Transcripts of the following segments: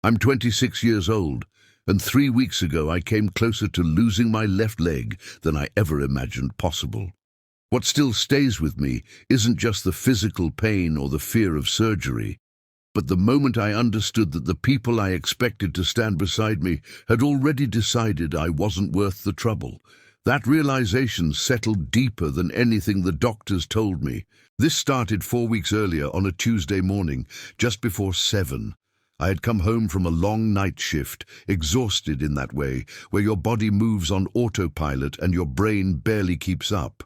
I'm 26 years old, and 3 weeks ago I came closer to losing my left leg than I ever imagined possible. What still stays with me isn't just the physical pain or the fear of surgery, but the moment I understood that the people I expected to stand beside me had already decided I wasn't worth the trouble. That realization settled deeper than anything the doctors told me. This started 4 weeks earlier on a Tuesday morning, just before 7. I had come home from a long night shift, exhausted in that way, where your body moves on autopilot and your brain barely keeps up.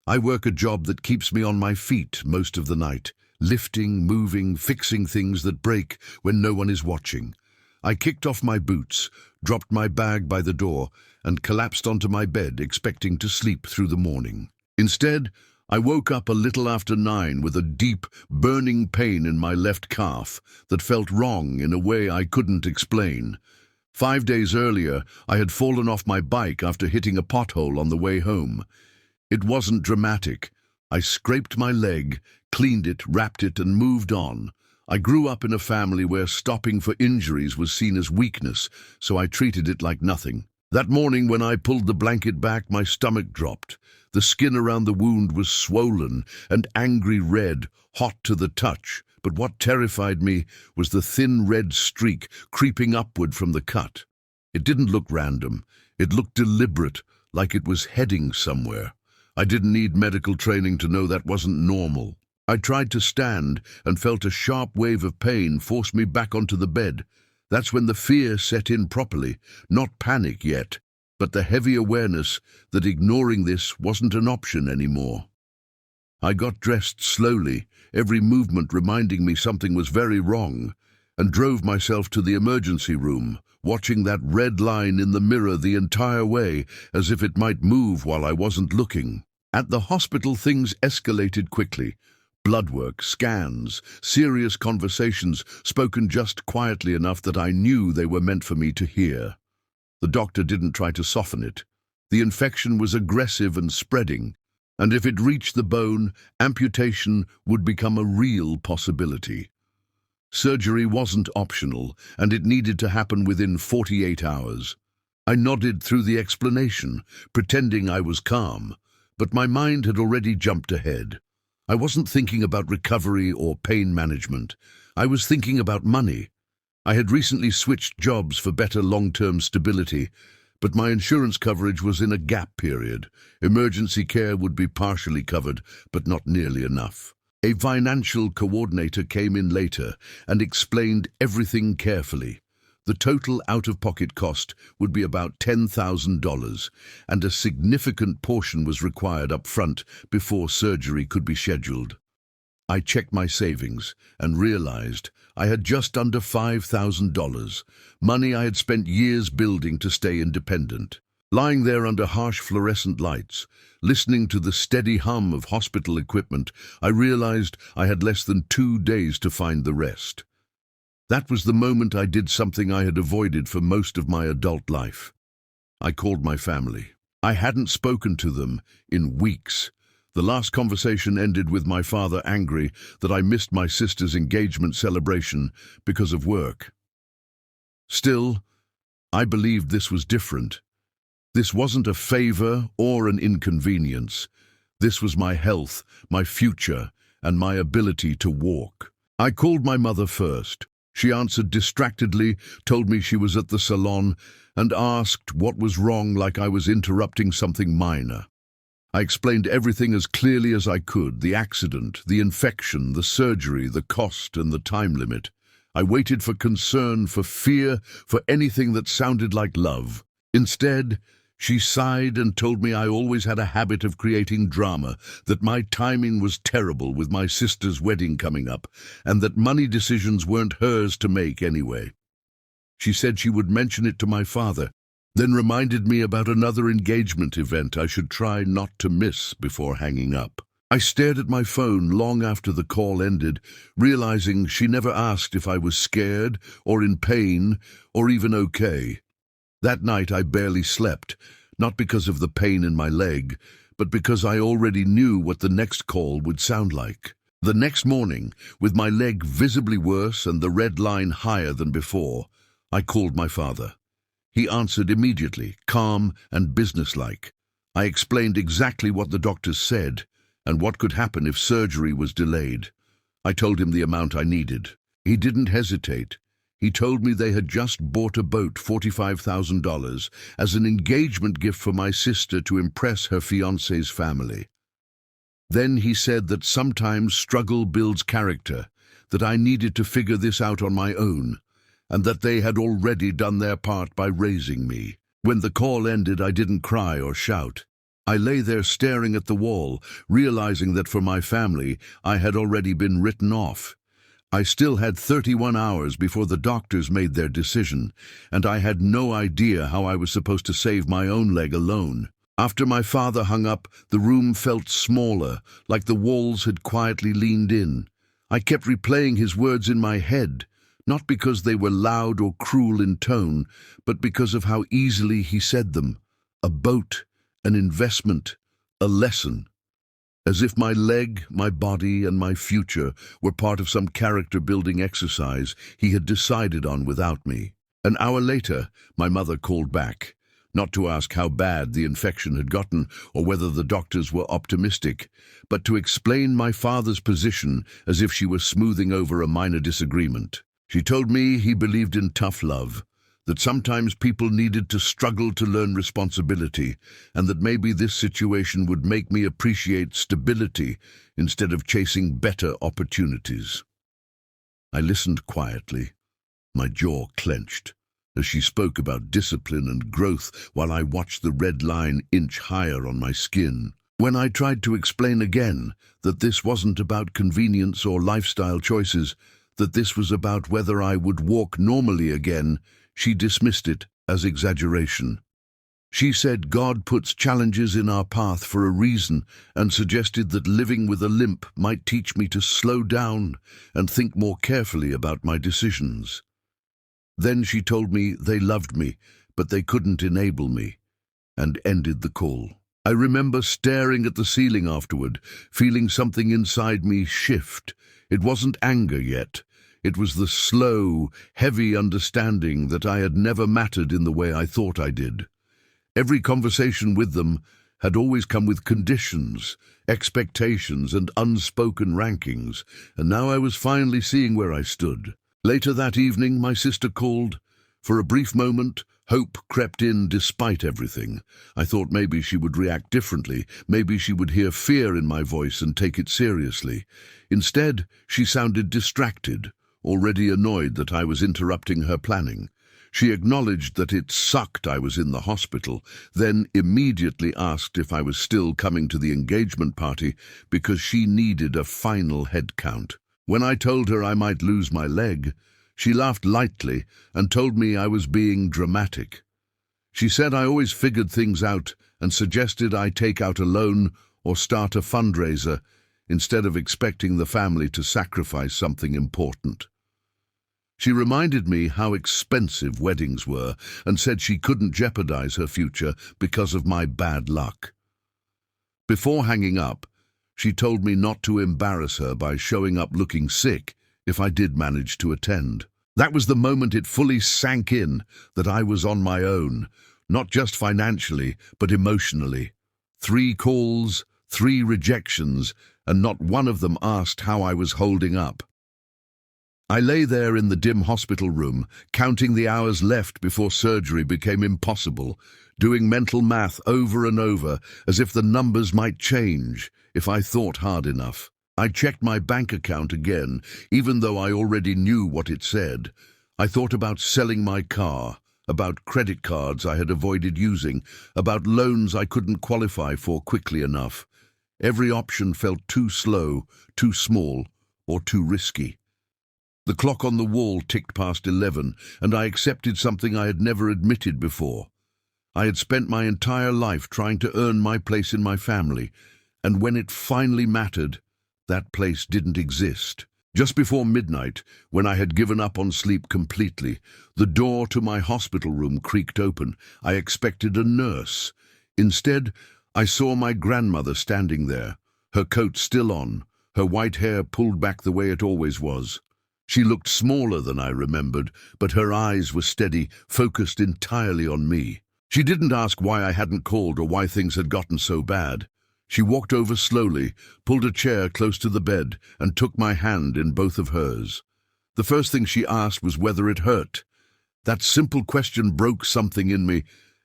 I work a job that keeps me on my feet most of the night, lifting, moving, fixing things that break when no one is watching. I kicked off my boots, dropped my bag by the door, and collapsed onto my bed, expecting to sleep through the morning. Instead, I woke up a little after 9 with a deep, burning pain in my left calf that felt wrong in a way I couldn't explain. 5 days earlier, I had fallen off my bike after hitting a pothole on the way home. It wasn't dramatic. I scraped my leg, cleaned it, wrapped it, and moved on. I grew up in a family where stopping for injuries was seen as weakness, so I treated it like nothing. That morning when I pulled the blanket back, my stomach dropped. The skin around the wound was swollen and angry red, hot to the touch. But what terrified me was the thin red streak creeping upward from the cut. It didn't look random. It looked deliberate, like it was heading somewhere. I didn't need medical training to know that wasn't normal. I tried to stand and felt a sharp wave of pain force me back onto the bed. That's when the fear set in properly, not panic yet, but the heavy awareness that ignoring this wasn't an option anymore. I got dressed slowly, every movement reminding me something was very wrong, and drove myself to the emergency room, watching that red line in the mirror the entire way, as if it might move while I wasn't looking. At the hospital, things escalated quickly. Blood work, scans, serious conversations spoken just quietly enough that I knew they were meant for me to hear. The doctor didn't try to soften it. The infection was aggressive and spreading, and if it reached the bone, amputation would become a real possibility. Surgery wasn't optional, and it needed to happen within 48 hours. I nodded through the explanation, pretending I was calm, but my mind had already jumped ahead. I wasn't thinking about recovery or pain management. I was thinking about money. I had recently switched jobs for better long-term stability, but my insurance coverage was in a gap period. Emergency care would be partially covered, but not nearly enough. A financial coordinator came in later and explained everything carefully. The total out-of-pocket cost would be about $10,000, and a significant portion was required up front before surgery could be scheduled. I checked my savings and realized I had just under $5,000, money I had spent years building to stay independent. Lying there under harsh fluorescent lights, listening to the steady hum of hospital equipment, I realized I had less than 2 days to find the rest. That was the moment I did something I had avoided for most of my adult life. I called my family. I hadn't spoken to them in weeks. The last conversation ended with my father angry that I missed my sister's engagement celebration because of work. Still, I believed this was different. This wasn't a favor or an inconvenience. This was my health, my future, and my ability to walk. I called my mother first. She answered distractedly, told me she was at the salon, and asked what was wrong, like I was interrupting something minor. I explained everything as clearly as I could: the accident, the infection, the surgery, the cost, and the time limit. I waited for concern, for fear, for anything that sounded like love. Instead, she sighed and told me I always had a habit of creating drama, that my timing was terrible with my sister's wedding coming up, and that money decisions weren't hers to make anyway. She said she would mention it to my father, then reminded me about another engagement event I should try not to miss before hanging up. I stared at my phone long after the call ended, realizing she never asked if I was scared or in pain or even okay. That night I barely slept, not because of the pain in my leg, but because I already knew what the next call would sound like. The next morning, with my leg visibly worse and the red line higher than before, I called my father. He answered immediately, calm and businesslike. I explained exactly what the doctors said and what could happen if surgery was delayed. I told him the amount I needed. He didn't hesitate. He told me they had just bought a boat, $45,000, as an engagement gift for my sister to impress her fiancé's family. Then he said that sometimes struggle builds character, that I needed to figure this out on my own, and that they had already done their part by raising me. When the call ended, I didn't cry or shout. I lay there staring at the wall, realizing that for my family, I had already been written off. I still had 31 hours before the doctors made their decision, and I had no idea how I was supposed to save my own leg alone. After my father hung up, the room felt smaller, like the walls had quietly leaned in. I kept replaying his words in my head, not because they were loud or cruel in tone, but because of how easily he said them. A boat, an investment, a lesson. As if my leg, my body, and my future were part of some character-building exercise he had decided on without me. An hour later, my mother called back, not to ask how bad the infection had gotten or whether the doctors were optimistic, but to explain my father's position as if she were smoothing over a minor disagreement. She told me he believed in tough love, that sometimes people needed to struggle to learn responsibility, and that maybe this situation would make me appreciate stability instead of chasing better opportunities. I listened quietly, my jaw clenched, as she spoke about discipline and growth while I watched the red line inch higher on my skin. When I tried to explain again that this wasn't about convenience or lifestyle choices, that this was about whether I would walk normally again, she dismissed it as exaggeration. She said God puts challenges in our path for a reason and suggested that living with a limp might teach me to slow down and think more carefully about my decisions. Then she told me they loved me, but they couldn't enable me, and ended the call. I remember staring at the ceiling afterward, feeling something inside me shift. It wasn't anger yet. It was the slow, heavy understanding that I had never mattered in the way I thought I did. Every conversation with them had always come with conditions, expectations, and unspoken rankings, and now I was finally seeing where I stood. Later that evening, my sister called. For a brief moment, hope crept in despite everything. I thought maybe she would react differently, maybe she would hear fear in my voice and take it seriously. Instead, she sounded distracted, already annoyed that I was interrupting her planning. She acknowledged that it sucked I was in the hospital, then immediately asked if I was still coming to the engagement party because she needed a final head count. When I told her I might lose my leg, she laughed lightly and told me I was being dramatic. She said I always figured things out and suggested I take out a loan or start a fundraiser instead of expecting the family to sacrifice something important. She reminded me how expensive weddings were and said she couldn't jeopardize her future because of my bad luck. Before hanging up, she told me not to embarrass her by showing up looking sick if I did manage to attend. That was the moment it fully sank in that I was on my own, not just financially, but emotionally. 3 calls, 3 rejections, and not one of them asked how I was holding up. I lay there in the dim hospital room, counting the hours left before surgery became impossible, doing mental math over and over as if the numbers might change if I thought hard enough. I checked my bank account again, even though I already knew what it said. I thought about selling my car, about credit cards I had avoided using, about loans I couldn't qualify for quickly enough. Every option felt too slow, too small, or too risky. The clock on the wall ticked past 11, and I accepted something I had never admitted before. I had spent my entire life trying to earn my place in my family, and when it finally mattered, that place didn't exist. Just before midnight, when I had given up on sleep completely, the door to my hospital room creaked open. I expected a nurse. Instead, I saw my grandmother standing there, her coat still on, her white hair pulled back the way it always was. She looked smaller than I remembered, but her eyes were steady, focused entirely on me. She didn't ask why I hadn't called or why things had gotten so bad. She walked over slowly, pulled a chair close to the bed, and took my hand in both of hers. The first thing she asked was whether it hurt. That simple question broke something in me,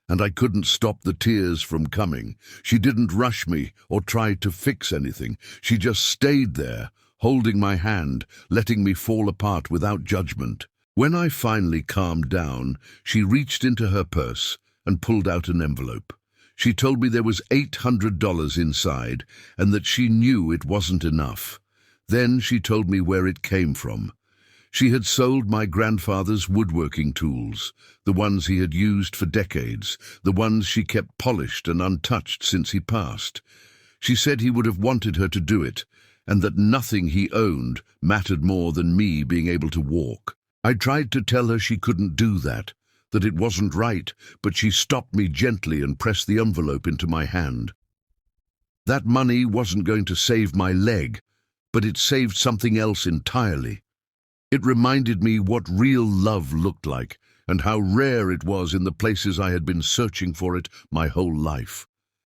and I couldn't stop the tears from coming. She didn't rush me or try to fix anything. She just stayed there, holding my hand, letting me fall apart without judgment. When I finally calmed down, she reached into her purse and pulled out an envelope. She told me there was $800 inside and that she knew it wasn't enough. Then she told me where it came from. She had sold my grandfather's woodworking tools, the ones he had used for decades, the ones she kept polished and untouched since he passed. She said he would have wanted her to do it, and that nothing he owned mattered more than me being able to walk. I tried to tell her she couldn't do that it wasn't right, but she stopped me gently and pressed the envelope into my hand. That money wasn't going to save my leg, but it saved something else entirely. It reminded me what real love looked like and how rare it was in the places I had been searching for it my whole life.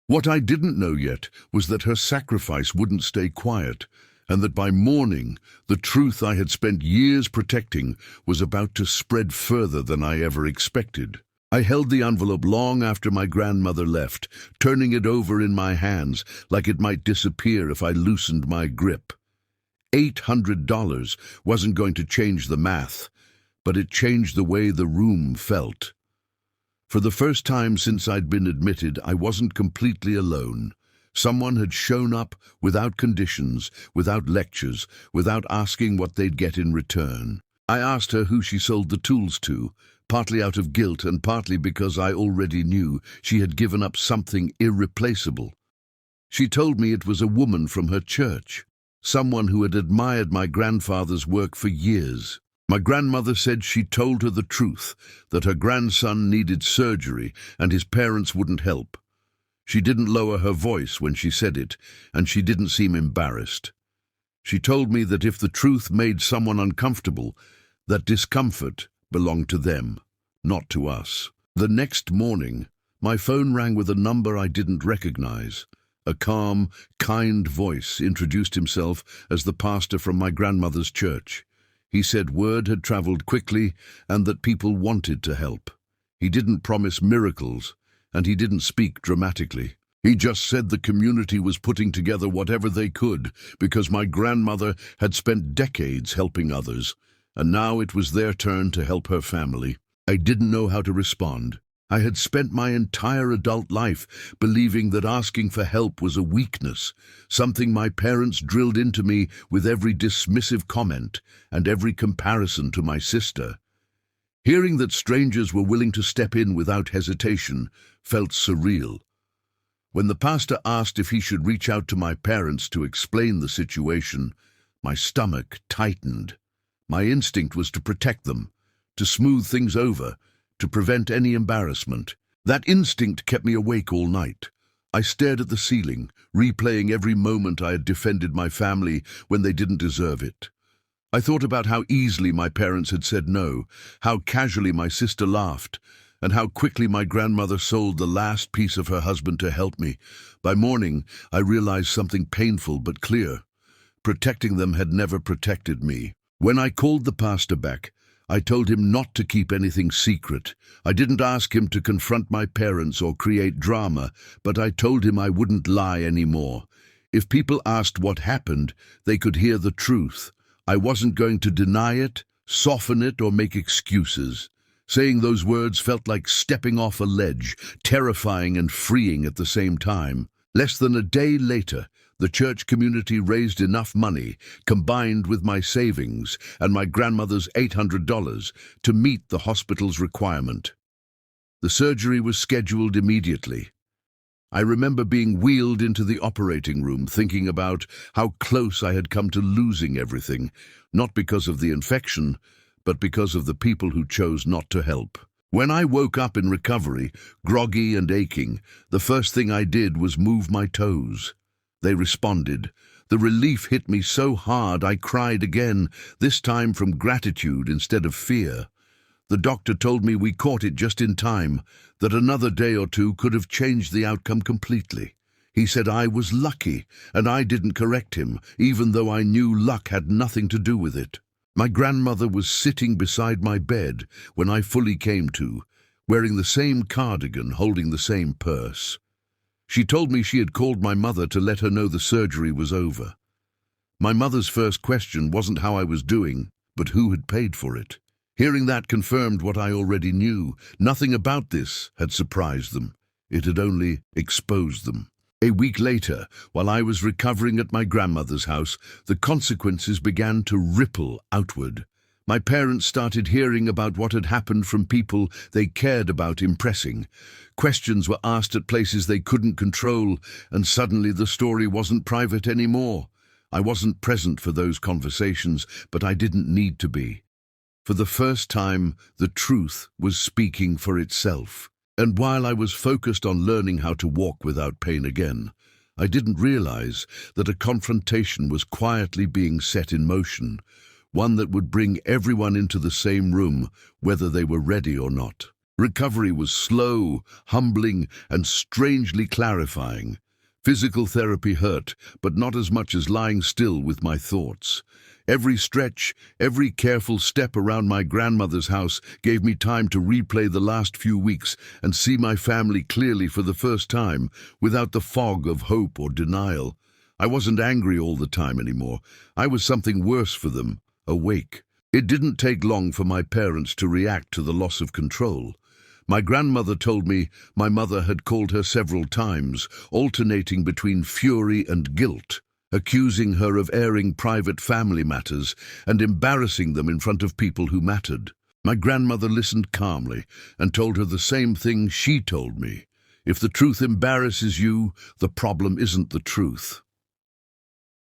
What I didn't know yet was that her sacrifice wouldn't stay quiet, and that by morning, the truth I had spent years protecting was about to spread further than I ever expected. I held the envelope long after my grandmother left, turning it over in my hands like it might disappear if I loosened my grip. $800 wasn't going to change the math, but it changed the way the room felt. For the first time since I'd been admitted, I wasn't completely alone. Someone had shown up without conditions, without lectures, without asking what they'd get in return. I asked her who she sold the tools to, partly out of guilt and partly because I already knew she had given up something irreplaceable. She told me it was a woman from her church, someone who had admired my grandfather's work for years. My grandmother said she told her the truth, that her grandson needed surgery and his parents wouldn't help. She didn't lower her voice when she said it, and she didn't seem embarrassed. She told me that if the truth made someone uncomfortable, that discomfort belonged to them, not to us. The next morning, my phone rang with a number I didn't recognize. A calm, kind voice introduced himself as the pastor from my grandmother's church. He said word had traveled quickly and that people wanted to help. He didn't promise miracles, and he didn't speak dramatically. He just said the community was putting together whatever they could because my grandmother had spent decades helping others, and now it was their turn to help her family. I didn't know how to respond. I had spent my entire adult life believing that asking for help was a weakness, something my parents drilled into me with every dismissive comment and every comparison to my sister. Hearing that strangers were willing to step in without hesitation felt surreal. When the pastor asked if he should reach out to my parents to explain the situation, my stomach tightened. My instinct was to protect them, to smooth things over, to prevent any embarrassment. That instinct kept me awake all night. I stared at the ceiling, replaying every moment I had defended my family when they didn't deserve it. I thought about how easily my parents had said no, how casually my sister laughed, and how quickly my grandmother sold the last piece of her husband to help me. By morning, I realized something painful but clear. Protecting them had never protected me. When I called the pastor back, I told him not to keep anything secret. I didn't ask him to confront my parents or create drama, but I told him I wouldn't lie anymore. If people asked what happened, they could hear the truth. I wasn't going to deny it, soften it, or make excuses. Saying those words felt like stepping off a ledge, terrifying and freeing at the same time. Less than a day later, the church community raised enough money, combined with my savings and my grandmother's $800, to meet the hospital's requirement. The surgery was scheduled immediately. I remember being wheeled into the operating room, thinking about how close I had come to losing everything, not because of the infection, but because of the people who chose not to help. When I woke up in recovery, groggy and aching, the first thing I did was move my toes. They responded. The relief hit me so hard I cried again, this time from gratitude instead of fear. The doctor told me we caught it just in time, that another day or two could have changed the outcome completely. He said I was lucky, and I didn't correct him, even though I knew luck had nothing to do with it. My grandmother was sitting beside my bed when I fully came to, wearing the same cardigan, holding the same purse. She told me she had called my mother to let her know the surgery was over. My mother's first question wasn't how I was doing, but who had paid for it. Hearing that confirmed what I already knew. Nothing about this had surprised them. It had only exposed them. A week later, while I was recovering at my grandmother's house, the consequences began to ripple outward. My parents started hearing about what had happened from people they cared about impressing. Questions were asked at places they couldn't control, and suddenly the story wasn't private anymore. I wasn't present for those conversations, but I didn't need to be. For the first time, the truth was speaking for itself. And while I was focused on learning how to walk without pain again, I didn't realize that a confrontation was quietly being set in motion, one that would bring everyone into the same room, whether they were ready or not. Recovery was slow, humbling, and strangely clarifying. Physical therapy hurt, but not as much as lying still with my thoughts. Every stretch, every careful step around my grandmother's house gave me time to replay the last few weeks and see my family clearly for the first time, without the fog of hope or denial. I wasn't angry all the time anymore. I was something worse for them, awake. It didn't take long for my parents to react to the loss of control. My grandmother told me my mother had called her several times, alternating between fury and guilt, accusing her of airing private family matters and embarrassing them in front of people who mattered. My grandmother listened calmly and told her the same thing she told me. If the truth embarrasses you, the problem isn't the truth.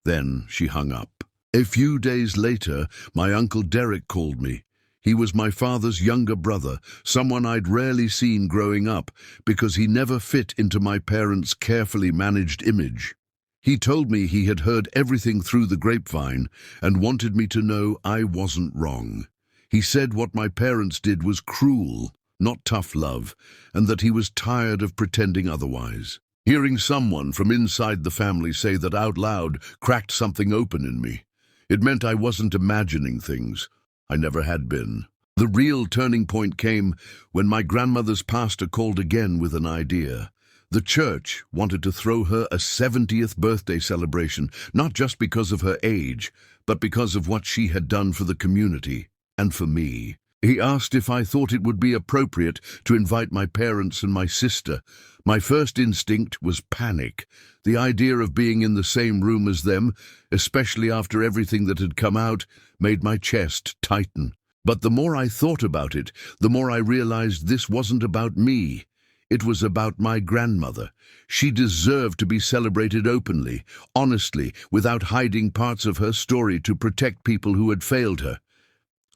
Then she hung up. A few days later, my Uncle Derek called me. He was my father's younger brother, someone I'd rarely seen growing up because he never fit into my parents' carefully managed image. He told me he had heard everything through the grapevine and wanted me to know I wasn't wrong. He said what my parents did was cruel, not tough love, and that he was tired of pretending otherwise. Hearing someone from inside the family say that out loud cracked something open in me. It meant I wasn't imagining things. I never had been. The real turning point came when my grandmother's pastor called again with an idea. The church wanted to throw her a 70th birthday celebration, not just because of her age, but because of what she had done for the community and for me. He asked if I thought it would be appropriate to invite my parents and my sister. My first instinct was panic. The idea of being in the same room as them, especially after everything that had come out, made my chest tighten. But the more I thought about it, the more I realized this wasn't about me. It was about my grandmother. She deserved to be celebrated openly, honestly, without hiding parts of her story to protect people who had failed her.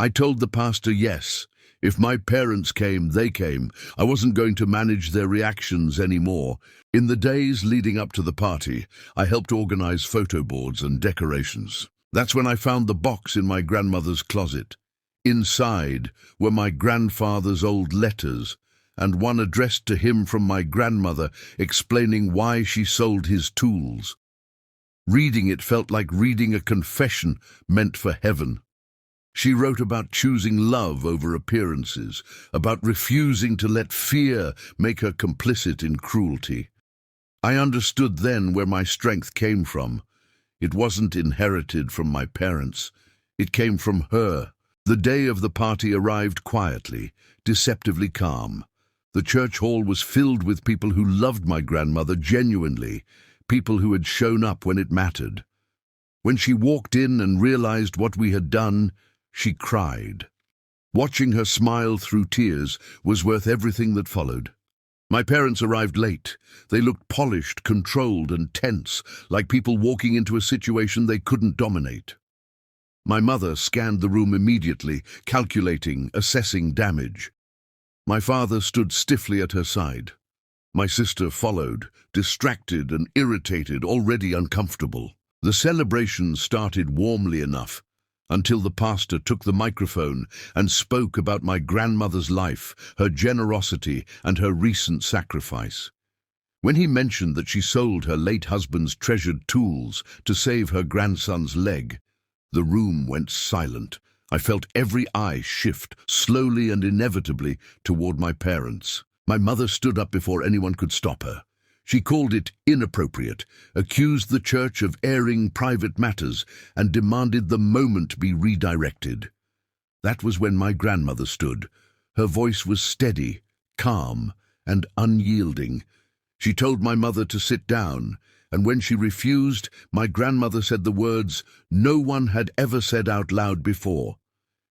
I told the pastor yes. If my parents came, they came. I wasn't going to manage their reactions anymore. In the days leading up to the party, I helped organize photo boards and decorations. That's when I found the box in my grandmother's closet. Inside were my grandfather's old letters, and one addressed to him from my grandmother explaining why she sold his tools. Reading it felt like reading a confession meant for heaven. She wrote about choosing love over appearances, about refusing to let fear make her complicit in cruelty. I understood then where my strength came from. It wasn't inherited from my parents. It came from her. The day of the party arrived quietly, deceptively calm. The church hall was filled with people who loved my grandmother genuinely, people who had shown up when it mattered. When she walked in and realized what we had done, she cried. Watching her smile through tears was worth everything that followed. My parents arrived late. They looked polished, controlled, and tense, like people walking into a situation they couldn't dominate. My mother scanned the room immediately, calculating, assessing damage. My father stood stiffly at her side. My sister followed, distracted and irritated, already uncomfortable. The celebration started warmly enough until the pastor took the microphone and spoke about my grandmother's life, her generosity, and her recent sacrifice. When he mentioned that she sold her late husband's treasured tools to save her grandson's leg, the room went silent. I felt every eye shift, slowly and inevitably, toward my parents. My mother stood up before anyone could stop her. She called it inappropriate, accused the church of airing private matters, and demanded the moment be redirected. That was when my grandmother stood. Her voice was steady, calm, and unyielding. She told my mother to sit down, and when she refused, my grandmother said the words no one had ever said out loud before.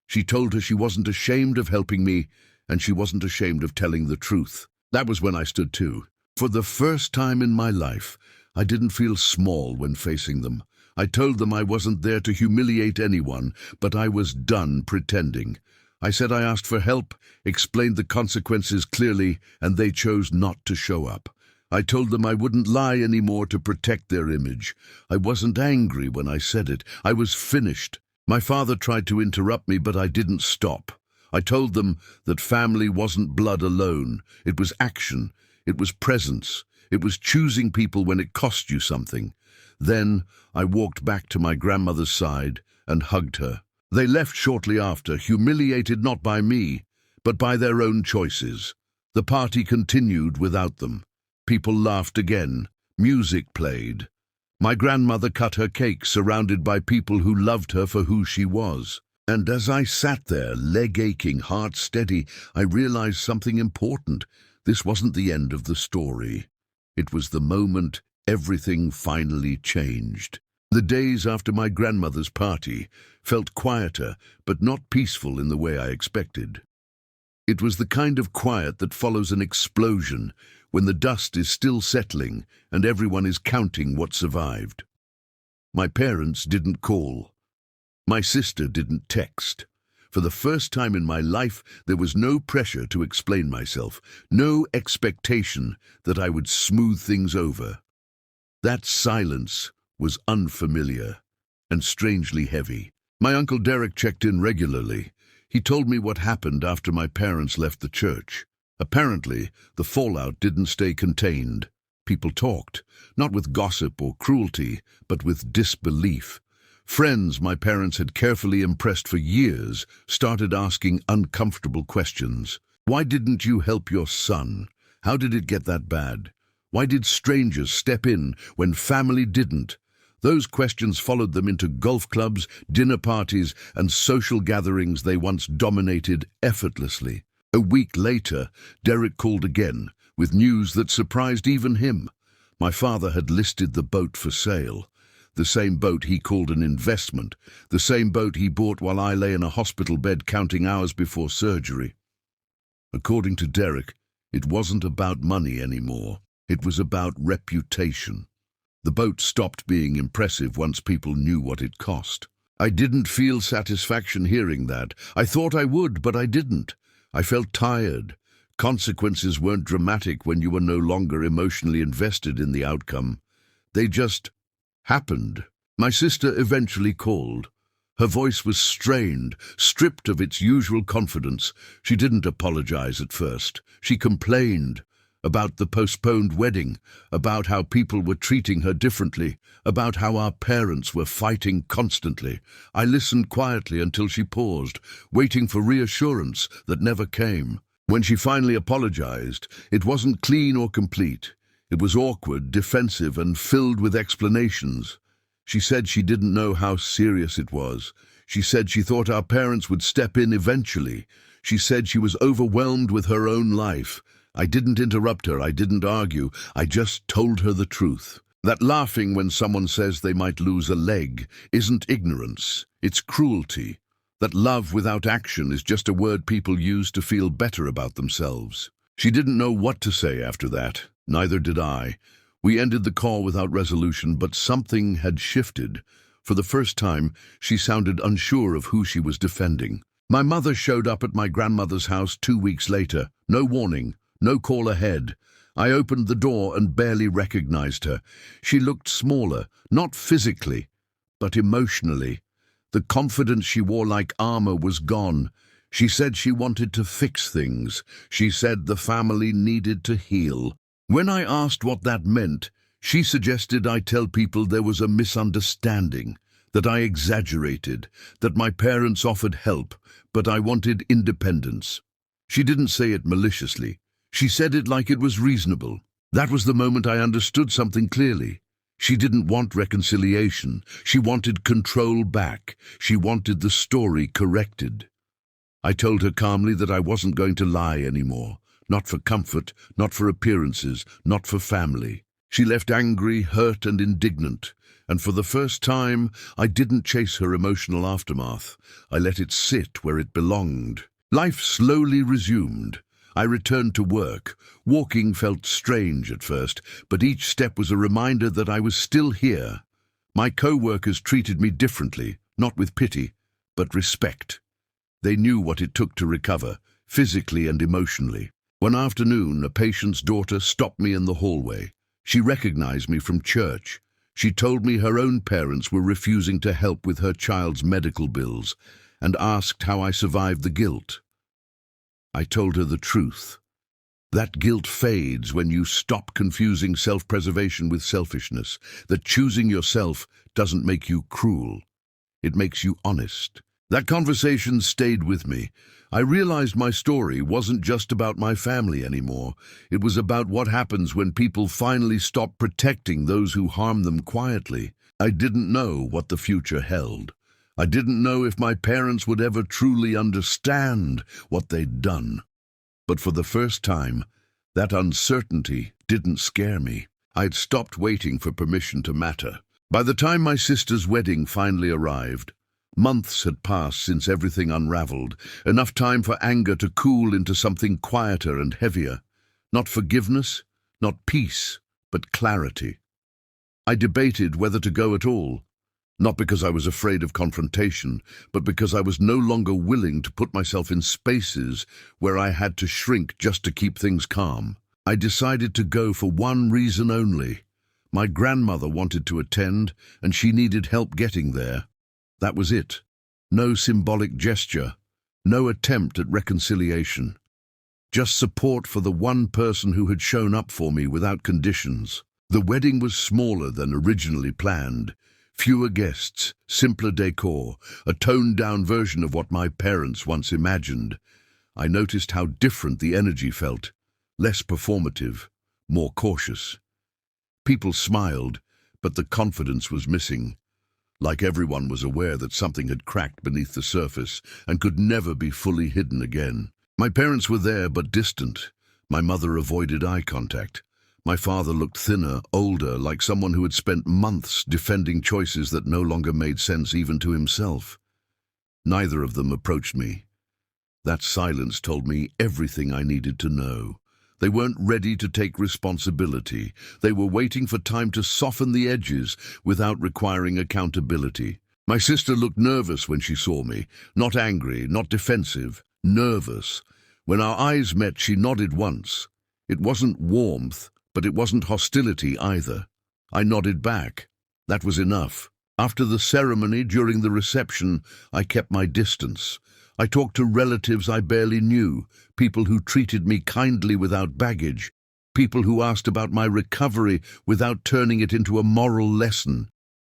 She told her she wasn't ashamed of helping me, and she wasn't ashamed of telling the truth. That was when I stood too. For the first time in my life, I didn't feel small when facing them. I told them I wasn't there to humiliate anyone, but I was done pretending. I said I asked for help, explained the consequences clearly, and they chose not to show up. I told them I wouldn't lie anymore to protect their image. I wasn't angry when I said it. I was finished. My father tried to interrupt me, but I didn't stop. I told them that family wasn't blood alone. It was action. It was presence. It was choosing people when it cost you something. Then I walked back to my grandmother's side and hugged her. They left shortly after, humiliated not by me, but by their own choices. The party continued without them. People laughed again. Music played. My grandmother cut her cake, surrounded by people who loved her for who she was. And as I sat there, leg aching, heart steady, I realized something important. This wasn't the end of the story. It was the moment everything finally changed. The days after my grandmother's party felt quieter, but not peaceful in the way I expected. It was the kind of quiet that follows an explosion, when the dust is still settling and everyone is counting what survived. My parents didn't call. My sister didn't text. For the first time in my life, there was no pressure to explain myself, no expectation that I would smooth things over. That silence was unfamiliar and strangely heavy. My Uncle Derek checked in regularly. He told me what happened after my parents left the church. Apparently, the fallout didn't stay contained. People talked, not with gossip or cruelty, but with disbelief. Friends my parents had carefully impressed for years started asking uncomfortable questions. Why didn't you help your son? How did it get that bad? Why did strangers step in when family didn't? Those questions followed them into golf clubs, dinner parties, and social gatherings they once dominated effortlessly. A week later, Derek called again, with news that surprised even him. My father had listed the boat for sale. The same boat he called an investment, the same boat he bought while I lay in a hospital bed counting hours before surgery. According to Derek, it wasn't about money anymore. It was about reputation. The boat stopped being impressive once people knew what it cost. I didn't feel satisfaction hearing that. I thought I would, but I didn't. I felt tired. Consequences weren't dramatic when you were no longer emotionally invested in the outcome. They just happened. My sister eventually called. Her voice was strained, stripped of its usual confidence. She didn't apologize at first. She complained about the postponed wedding, about how people were treating her differently, about how our parents were fighting constantly. I listened quietly until she paused, waiting for reassurance that never came. When she finally apologized, it wasn't clean or complete. It was awkward, defensive, and filled with explanations. She said she didn't know how serious it was. She said she thought our parents would step in eventually. She said she was overwhelmed with her own life. I didn't interrupt her, I didn't argue, I just told her the truth. That laughing when someone says they might lose a leg isn't ignorance, it's cruelty. That love without action is just a word people use to feel better about themselves. She didn't know what to say after that. Neither did I. We ended the call without resolution, but something had shifted. For the first time, she sounded unsure of who she was defending. My mother showed up at my grandmother's house 2 weeks later. No warning, no call ahead. I opened the door and barely recognized her. She looked smaller, not physically, but emotionally. The confidence she wore like armor was gone. She said she wanted to fix things. She said the family needed to heal. When I asked what that meant, she suggested I tell people there was a misunderstanding, that I exaggerated, that my parents offered help, but I wanted independence. She didn't say it maliciously. She said it like it was reasonable. That was the moment I understood something clearly. She didn't want reconciliation. She wanted control back. She wanted the story corrected. I told her calmly that I wasn't going to lie anymore. Not for comfort, not for appearances, not for family. She left angry, hurt, and indignant. And for the first time, I didn't chase her emotional aftermath. I let it sit where it belonged. Life slowly resumed. I returned to work. Walking felt strange at first, but each step was a reminder that I was still here. My co-workers treated me differently, not with pity, but respect. They knew what it took to recover, physically and emotionally. One afternoon, a patient's daughter stopped me in the hallway. She recognized me from church. She told me her own parents were refusing to help with her child's medical bills and asked how I survived the guilt. I told her the truth. That guilt fades when you stop confusing self-preservation with selfishness, that choosing yourself doesn't make you cruel. It makes you honest. That conversation stayed with me. I realized my story wasn't just about my family anymore. It was about what happens when people finally stop protecting those who harm them quietly. I didn't know what the future held. I didn't know if my parents would ever truly understand what they'd done. But for the first time, that uncertainty didn't scare me. I'd stopped waiting for permission to matter. By the time my sister's wedding finally arrived, months had passed since everything unraveled, enough time for anger to cool into something quieter and heavier. Not forgiveness, not peace, but clarity. I debated whether to go at all. Not because I was afraid of confrontation, but because I was no longer willing to put myself in spaces where I had to shrink just to keep things calm. I decided to go for one reason only. My grandmother wanted to attend, and she needed help getting there. That was it. No symbolic gesture, no attempt at reconciliation. Just support for the one person who had shown up for me without conditions. The wedding was smaller than originally planned. Fewer guests, simpler decor, a toned-down version of what my parents once imagined. I noticed how different the energy felt, less performative, more cautious. People smiled, but the confidence was missing. Like everyone was aware that something had cracked beneath the surface and could never be fully hidden again. My parents were there but distant. My mother avoided eye contact. My father looked thinner, older, like someone who had spent months defending choices that no longer made sense even to himself. Neither of them approached me. That silence told me everything I needed to know. They weren't ready to take responsibility. They were waiting for time to soften the edges without requiring accountability. My sister looked nervous when she saw me. Not angry, not defensive, nervous. When our eyes met, she nodded once. It wasn't warmth, but it wasn't hostility either. I nodded back. That was enough. After the ceremony, during the reception, I kept my distance. I talked to relatives I barely knew, people who treated me kindly without baggage, people who asked about my recovery without turning it into a moral lesson.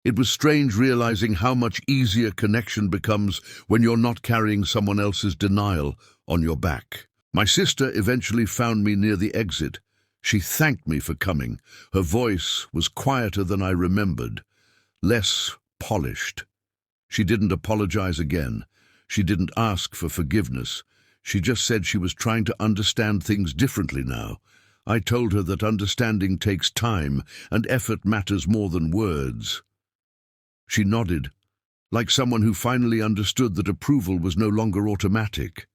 It was strange realizing how much easier connection becomes when you're not carrying someone else's denial on your back. My sister eventually found me near the exit. She thanked me for coming. Her voice was quieter than I remembered, less polished. She didn't apologize again. She didn't ask for forgiveness. She just said she was trying to understand things differently now. I told her that understanding takes time and effort matters more than words. She nodded, like someone who finally understood that approval was no longer automatic.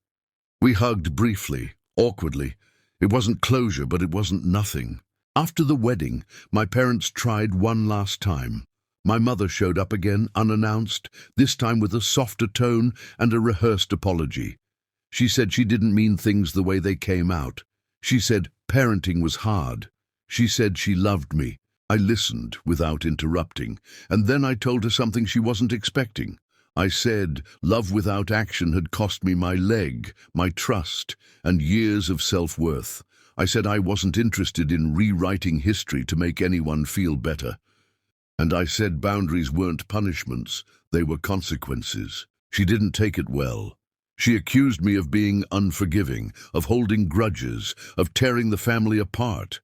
We hugged briefly, awkwardly. It wasn't closure, but it wasn't nothing. After the wedding, my parents tried one last time. My mother showed up again, unannounced, this time with a softer tone and a rehearsed apology. She said she didn't mean things the way they came out. She said, Parenting was hard. She said she loved me. I listened without interrupting, and then I told her something she wasn't expecting. I said love without action had cost me my leg, my trust, and years of self-worth. I said I wasn't interested in rewriting history to make anyone feel better. And I said boundaries weren't punishments, they were consequences. She didn't take it well. She accused me of being unforgiving, of holding grudges, of tearing the family apart.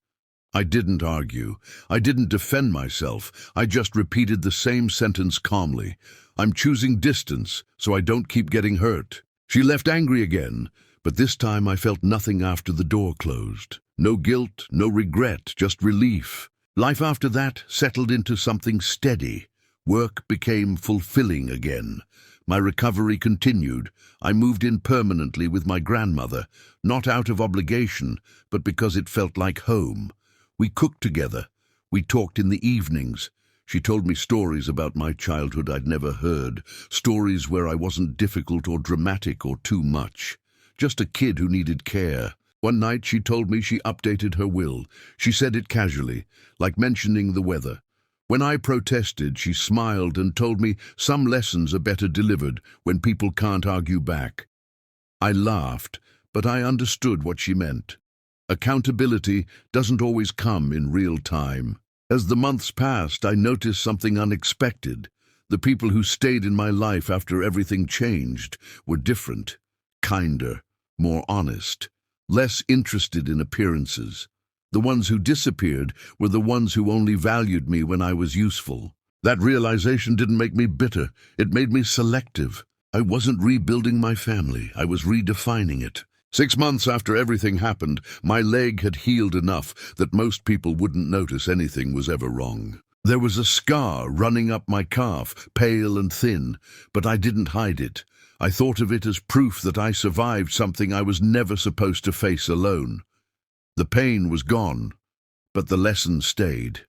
I didn't argue. I didn't defend myself. I just repeated the same sentence calmly. I'm choosing distance, so I don't keep getting hurt. She left angry again, but this time I felt nothing after the door closed. No guilt, no regret, just relief. Life after that settled into something steady. Work became fulfilling again. My recovery continued. I moved in permanently with my grandmother, not out of obligation, but because it felt like home. We cooked together. We talked in the evenings. She told me stories about my childhood I'd never heard, stories where I wasn't difficult or dramatic or too much. Just a kid who needed care. One night she told me she updated her will. She said it casually, like mentioning the weather. When I protested, she smiled and told me some lessons are better delivered when people can't argue back. I laughed, but I understood what she meant. Accountability doesn't always come in real time. As the months passed, I noticed something unexpected. The people who stayed in my life after everything changed were different, kinder, more honest, less interested in appearances. The ones who disappeared were the ones who only valued me when I was useful. That realization didn't make me bitter. It made me selective. I wasn't rebuilding my family. I was redefining it. 6 months after everything happened, my leg had healed enough that most people wouldn't notice anything was ever wrong. There was a scar running up my calf, pale and thin, but I didn't hide it. I thought of it as proof that I survived something I was never supposed to face alone. The pain was gone, but the lesson stayed.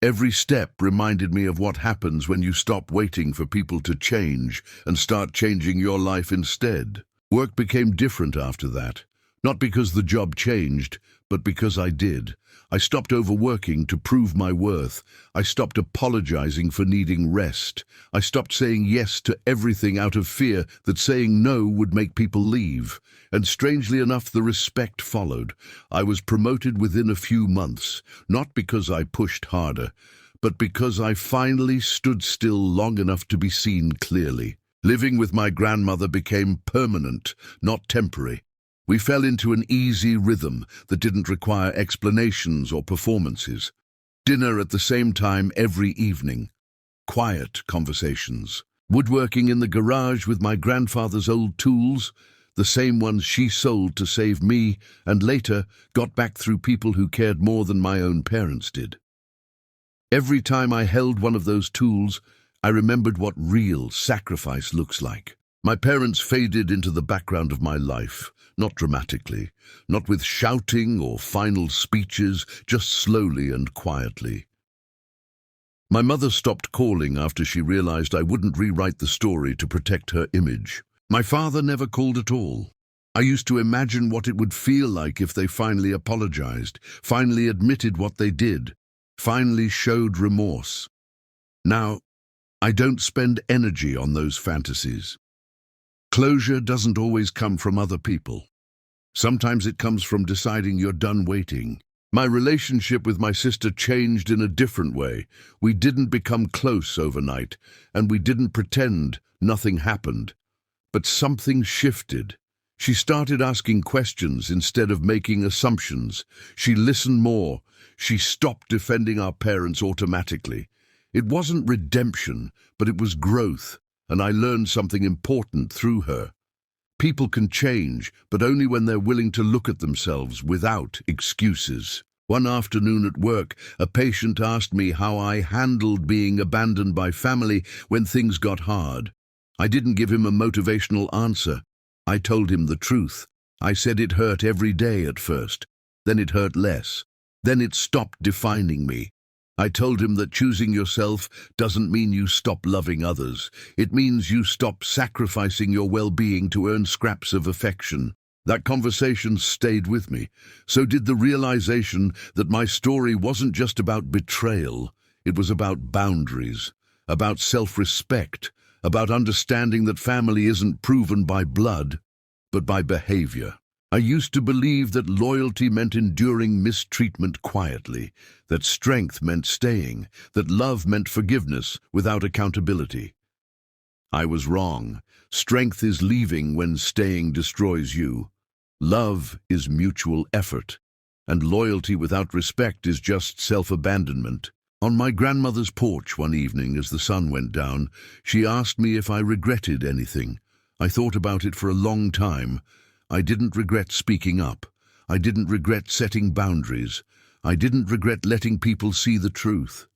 Every step reminded me of what happens when you stop waiting for people to change and start changing your life instead. Work became different after that, not because the job changed, but because I did. I stopped overworking to prove my worth. I stopped apologizing for needing rest. I stopped saying yes to everything out of fear that saying no would make people leave. And strangely enough, the respect followed. I was promoted within a few months, not because I pushed harder, but because I finally stood still long enough to be seen clearly. Living with my grandmother became permanent, not temporary. We fell into an easy rhythm that didn't require explanations or performances. Dinner at the same time every evening. Quiet conversations. Woodworking in the garage with my grandfather's old tools, the same ones she sold to save me and later got back through people who cared more than my own parents did. Every time I held one of those tools, I remembered what real sacrifice looks like. My parents faded into the background of my life, not dramatically, not with shouting or final speeches, just slowly and quietly. My mother stopped calling after she realized I wouldn't rewrite the story to protect her image. My father never called at all. I used to imagine what it would feel like if they finally apologized, finally admitted what they did, finally showed remorse. Now, I don't spend energy on those fantasies. Closure doesn't always come from other people. Sometimes it comes from deciding you're done waiting. My relationship with my sister changed in a different way. We didn't become close overnight, and we didn't pretend nothing happened. But something shifted. She started asking questions instead of making assumptions. She listened more. She stopped defending our parents automatically. It wasn't redemption, but it was growth, and I learned something important through her. People can change, but only when they're willing to look at themselves without excuses. One afternoon at work, a patient asked me how I handled being abandoned by family when things got hard. I didn't give him a motivational answer. I told him the truth. I said it hurt every day at first. Then it hurt less. Then it stopped defining me. I told him that choosing yourself doesn't mean you stop loving others. It means you stop sacrificing your well-being to earn scraps of affection. That conversation stayed with me. So did the realization that my story wasn't just about betrayal. It was about boundaries, about self-respect, about understanding that family isn't proven by blood, but by behavior. I used to believe that loyalty meant enduring mistreatment quietly, that strength meant staying, that love meant forgiveness without accountability. I was wrong. Strength is leaving when staying destroys you. Love is mutual effort, and loyalty without respect is just self-abandonment. On my grandmother's porch one evening as the sun went down, she asked me if I regretted anything. I thought about it for a long time. I didn't regret speaking up. I didn't regret setting boundaries. I didn't regret letting people see the truth.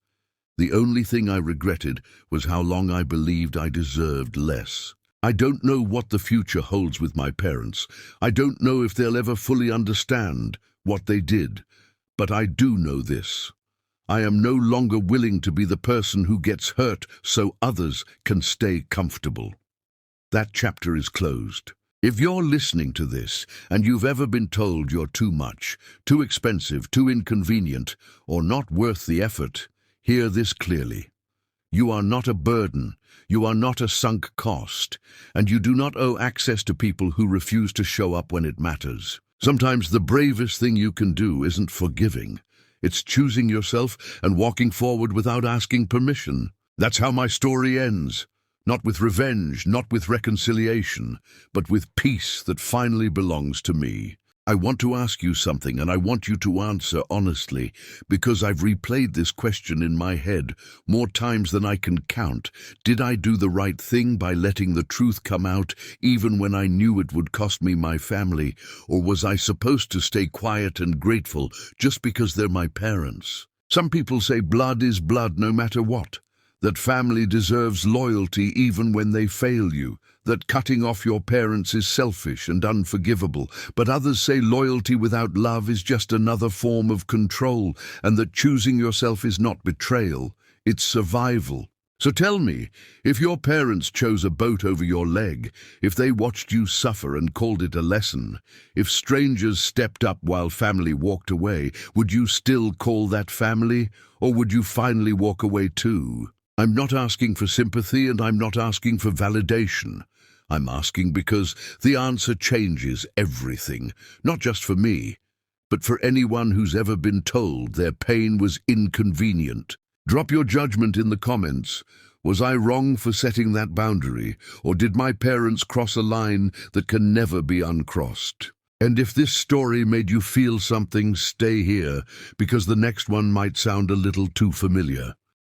The only thing I regretted was how long I believed I deserved less. I don't know what the future holds with my parents. I don't know if they'll ever fully understand what they did. But I do know this. I am no longer willing to be the person who gets hurt so others can stay comfortable. That chapter is closed. If you're listening to this and you've ever been told you're too much, too expensive, too inconvenient, or not worth the effort, hear this clearly. You are not a burden, you are not a sunk cost, and you do not owe access to people who refuse to show up when it matters. Sometimes the bravest thing you can do isn't forgiving. It's choosing yourself and walking forward without asking permission. That's how my story ends. Not with revenge, not with reconciliation, but with peace that finally belongs to me. I want to ask you something, and I want you to answer honestly, because I've replayed this question in my head more times than I can count. Did I do the right thing by letting the truth come out, even when I knew it would cost me my family? Or was I supposed to stay quiet and grateful just because they're my parents? Some people say blood is blood no matter what, that family deserves loyalty even when they fail you, that cutting off your parents is selfish and unforgivable, but others say loyalty without love is just another form of control, and that choosing yourself is not betrayal, it's survival. So tell me, if your parents chose a boat over your leg, if they watched you suffer and called it a lesson, if strangers stepped up while family walked away, would you still call that family, or would you finally walk away too? I'm not asking for sympathy and I'm not asking for validation. I'm asking because the answer changes everything, not just for me, but for anyone who's ever been told their pain was inconvenient. Drop your judgment in the comments. Was I wrong for setting that boundary, or did my parents cross a line that can never be uncrossed? And if this story made you feel something, stay here, because the next one might sound a little too familiar.